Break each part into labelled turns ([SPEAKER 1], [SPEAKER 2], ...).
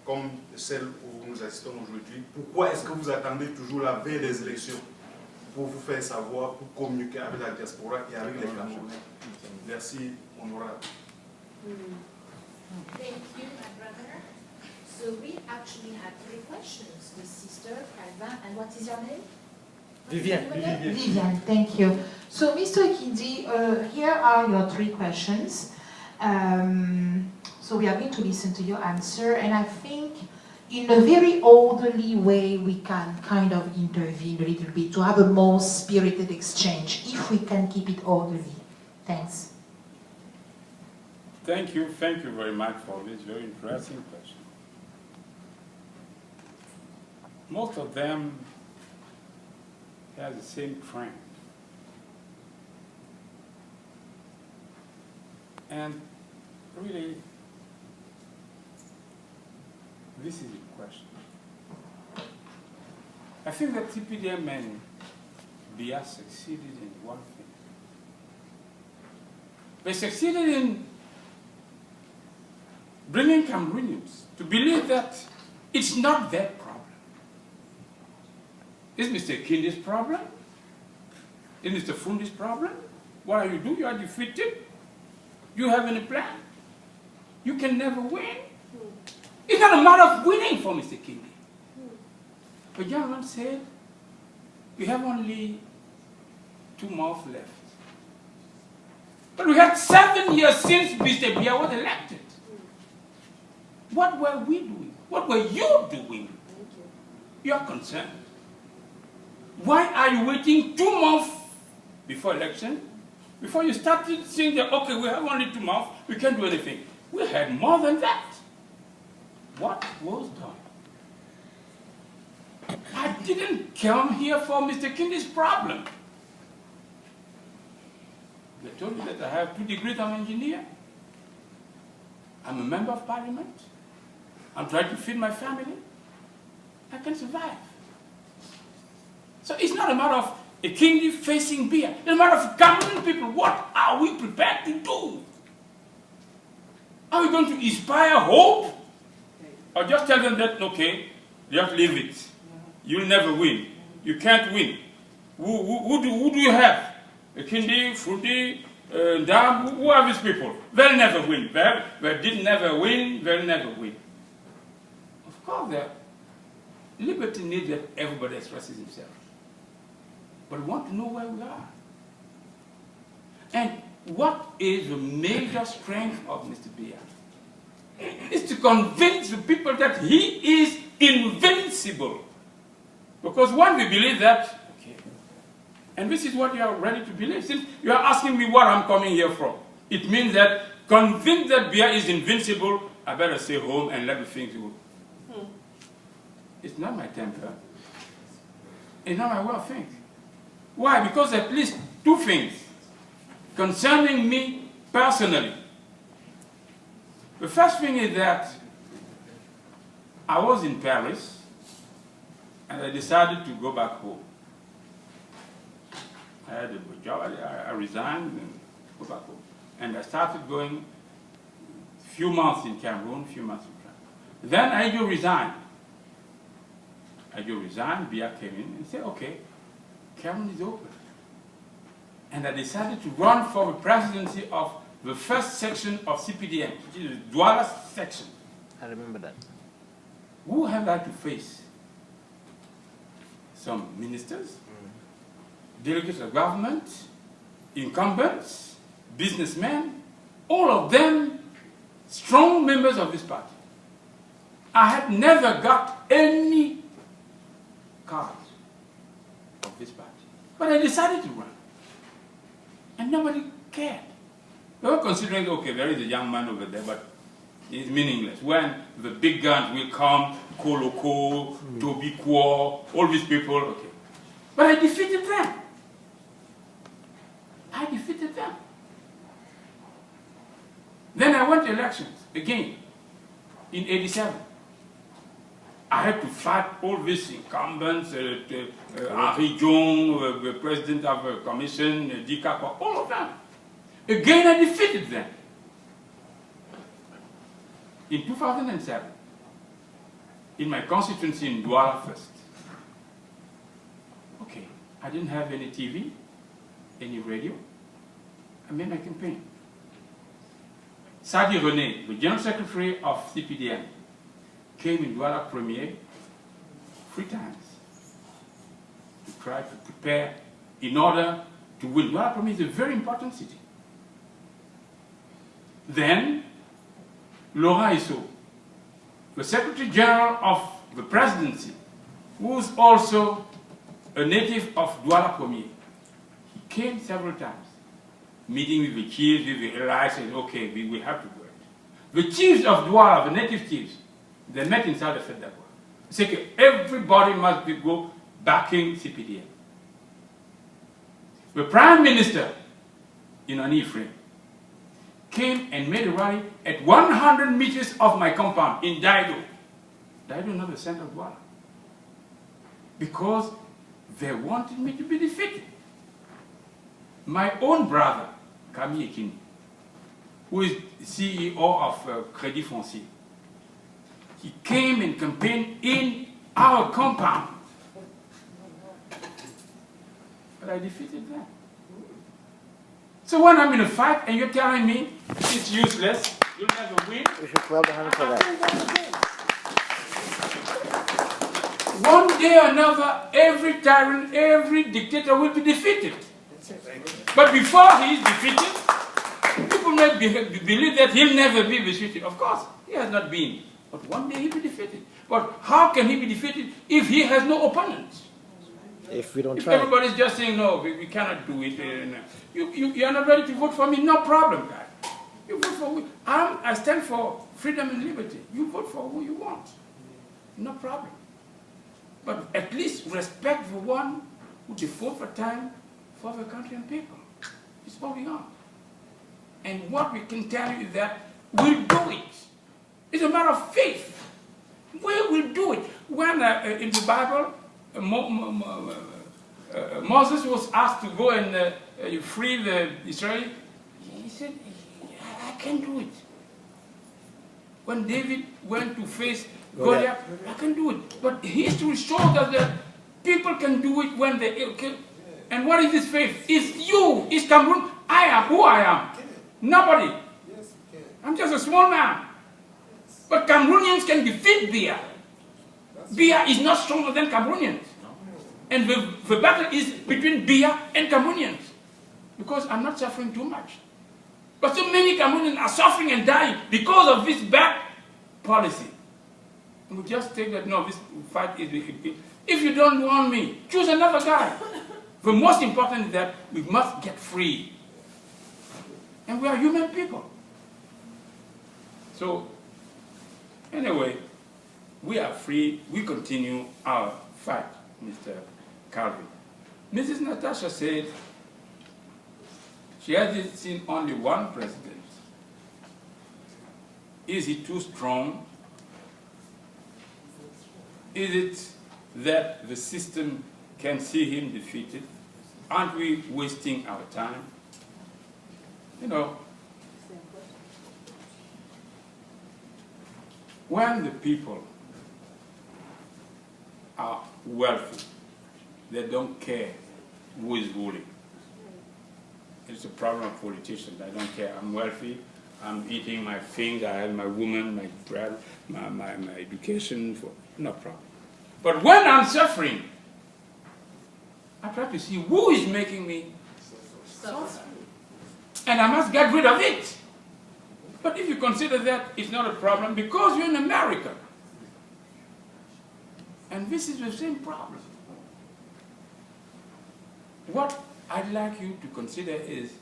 [SPEAKER 1] comme celle où nous assistons aujourd'hui, pourquoi est-ce que vous attendez toujours la veille des élections pour vous faire savoir, pour communiquer avec la diaspora et avec les Camerounais? Merci, honorable.
[SPEAKER 2] Thank you, my brother. So we actually had 3 questions. The sister, Calvin, and what is your name?
[SPEAKER 3] Vivian.
[SPEAKER 2] Vivian, thank you. So, Mr. Ekindi, here are your 3 questions. So we are going to listen to your answer, and I think in a very orderly way we can kind of intervene a little bit to have a more spirited exchange, if we can keep it orderly. Thanks.
[SPEAKER 3] Thank you very much for this very interesting question. Most of them have the same trend. And really, this is the question. I think that TPDM and BIA succeeded in one thing. They succeeded in bringing Cameroonians to believe that it's not their problem. It's Mr. Ekindi's problem. It's Mr. Fundi's problem. What are you doing? You are defeated. You have any plan? You can never win. It's not a matter of winning for Mr. Ekindi. But gentleman said, we have only 2 months left. But we had 7 years since Mr. Biya was elected. What were we doing? What were you doing? You are concerned. Why are you waiting 2 months before election? Before you started saying that, okay, we have only 2 months, we can't do anything. We had more than that. What was done? I didn't come here for Mr. Ekindi's problem. They told me that I have 2 degrees, I'm an engineer. I'm a member of parliament. I'm trying to feed my family. I can survive. So it's not a matter of Ekindi facing Biya. It's a matter of Cameroon people. What are we prepared to do? Are we going to inspire hope? Or just tell them that, okay, just leave it. You'll never win. You can't win. Who do you have? Ekindi, Fundi, Dam, who are these people? They'll never win. They did never win, they'll never win. Of course, liberty needs that everybody expresses himself. But we want to know where we are. And what is the major strength of Mr. Biya? Is to convince the people that he is invincible. Because when we believe that, okay, and this is what you are ready to believe, since you are asking me what I'm coming here from, it means that convinced that Biya is invincible, I better stay home and let the things go. It's not my temper. It's not my way of thinking. Why? Because at least 2 things concerning me personally. The first thing is that I was in Paris and I decided to go back home. I had a job, I resigned and go back home. And I started going a few months in Cameroon, Then I do resign. Biya came in and said, okay, Cameroon is open. And I decided to run for the presidency of the first section of CPDM, which is the Douala section.
[SPEAKER 4] I remember that.
[SPEAKER 3] Who have I to face? Some ministers, delegates of government, incumbents, businessmen, all of them strong members of this party. I had never got any card of this party. But I decided to run. And nobody cared. They were considering, okay, there is a young man over there, but it's meaningless. When the big guns will come, Koloko, Toby Kwo, all these people, okay. But I defeated them. Then I went to elections again in '87. I had to fight all these incumbents, Henri Jong, the president of the commission, Dika, all of them. Again, I defeated them. In 2007, in my constituency in Douala first. Okay, I didn't have any TV, any radio. I made my campaign. Sadi René, the General Secretary of CPDM, came in Douala Premier 3 times to try to prepare in order to win. Douala Premier is a very important city. Then, Laurent Issou, the Secretary General of the Presidency, who is also a native of Douala Premier, he came several times, meeting with the chiefs, with the allies, and okay, we will have to do it. The chiefs of Douala, the native chiefs, they met inside the Fête d'Avoir. They said, okay, everybody must go backing CPDM. The Prime Minister, in an Iframe, came and made a rally at 100 meters of my compound in Daido. Daido, not the center of Douala. Because they wanted me to be defeated. My own brother, Camille Ekindi, who is CEO of Crédit Foncier, he came and campaigned in our compound. But I defeated them. So when I'm in a fight and you're telling me it's useless, you'll never win.
[SPEAKER 4] We should clap the hand for that.
[SPEAKER 3] One day or another, every tyrant, every dictator will be defeated. But before he is defeated, people may believe that he'll never be defeated. Of course, he has not been. But one day he'll be defeated. But how can he be defeated if he has no opponents?
[SPEAKER 4] If we don't
[SPEAKER 3] If
[SPEAKER 4] try.
[SPEAKER 3] everybody's just saying, no, we cannot do it. You are not ready to vote for me, no problem, guys. You vote for me. I stand for freedom and liberty. You vote for who you want. No problem. But at least respect the one who devote for time for the country and people. It's all we are. And what we can tell you is that we'll do it. It's a matter of faith. We will do it. When in the Bible, Moses was asked to go and free the Israel. He said, I can do it. When David went to face Goliath, I can do it. But history shows us that people can do it when they okay. And what is this faith? It's you. It's Cameroon. I am who I am. Nobody. I'm just a small man. But Cameroonians can defeat Bia. Bia is not stronger than Cameroonians. And the battle is between Bia and Cameroonians. Because I'm not suffering too much. But so many Cameroonians are suffering and dying because of this bad policy. And we just take that, no, this fight is... If you don't want me, choose another guy. The most important is that we must get free. And we are human people. So, anyway, we are free. We continue our fight, Mr. Calvin. Mrs. Natasha said she hasn't seen only one president. Is he too strong? Is it that the system can see him defeated? Aren't we wasting our time? You know, when the people are wealthy, they don't care who is ruling. It's a problem of politicians. I don't care. I'm wealthy. I'm eating my things. I have my woman, my bread, my education. No problem. But when I'm suffering, I try to see who is making me suffer. And I must get rid of it. But if you consider that it's not a problem, because you're in America. And this is the same problem. What I'd like you to consider is,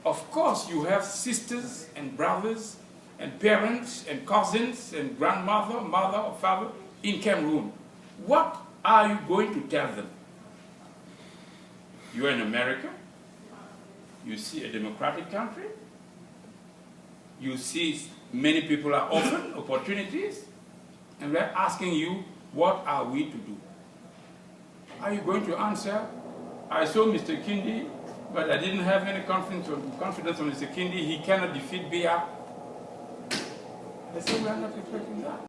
[SPEAKER 3] of course you have sisters and brothers and parents and cousins and grandmother, mother or father in Cameroon. What are you going to tell them? You're in America. You see a democratic country. You see many people are offered opportunities. And we're asking you, what are we to do? Are you going to answer? I saw Mr. Ekindi, but I didn't have any confidence on Mr. Ekindi. He cannot defeat Bia. I said, we are not expecting that.